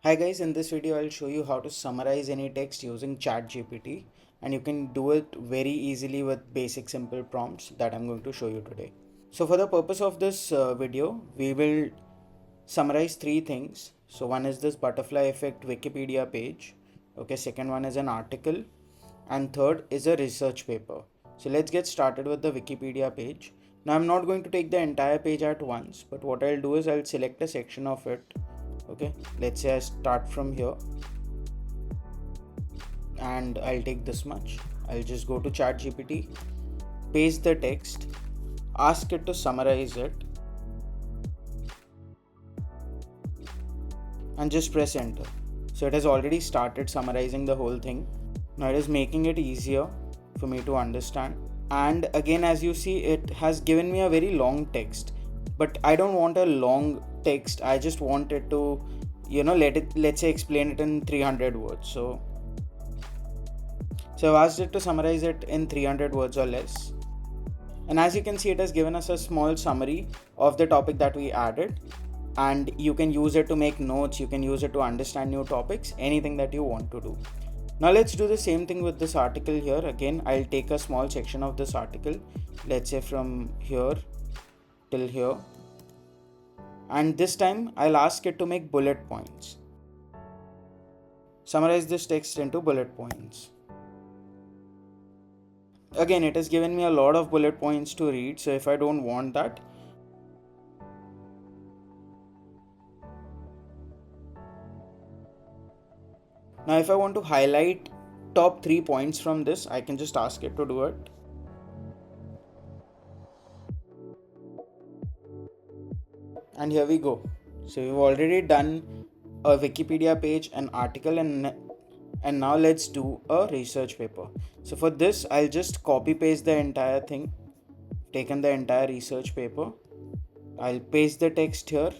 Hi guys, in this video I'll show you how to summarize any text using ChatGPT, and you can do it very easily with basic simple prompts that I'm going to show you today. So for the purpose of this video, we will summarize three things. So one is this butterfly effect Wikipedia page. Okay, second one is an article, and third is a research paper. So let's get started with the Wikipedia page. Now I'm not going to take the entire page at once, but what I'll do is I'll select a section of it. Okay, let's say I start from here and I'll take this much. I'll just go to ChatGPT, paste the text, ask it to summarize it, and just press enter. So it has already started summarizing the whole thing. Now it is making it easier for me to understand. And again, as you see, it has given me a very long text, but I don't want a long text. I just want it to, let's say explain it in 300 words. So I've asked it to summarize it in 300 words or less. And as you can see, it has given us a small summary of the topic that we added. And you can use it to make notes, you can use it to understand new topics, anything that you want to do. Now let's do the same thing with this article here. Again, I'll take a small section of this article, let's say from here till here. And this time I'll ask it to make bullet points. Summarize this text into bullet points. Again, it has given me a lot of bullet points to read, so if I don't want that, now if I want to highlight top 3 points from this, I can just ask it to do it. And here we go. So we've already done a Wikipedia page, an article, and now let's do a research paper. So for this, I'll just copy paste the entire thing. Taken the entire research paper. I'll paste the text here.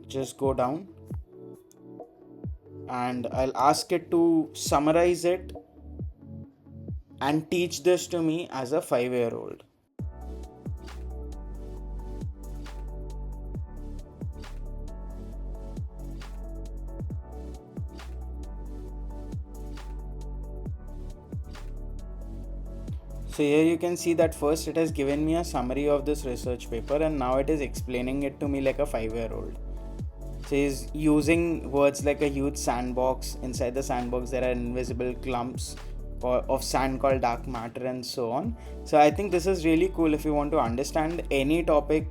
Just go down. And I'll ask it to summarize it and teach this to me as a 5-year-old. So here you can see that first it has given me a summary of this research paper, and now it is explaining it to me like a 5-year-old. So he's using words like a huge sandbox. Inside the sandbox there are invisible clumps of sand called dark matter and so on. So I think this is really cool. If you want to understand any topic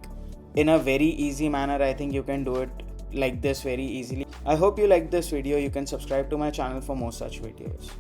in a very easy manner, I think you can do it like this very easily. I hope you liked this video. You can subscribe to my channel for more such videos.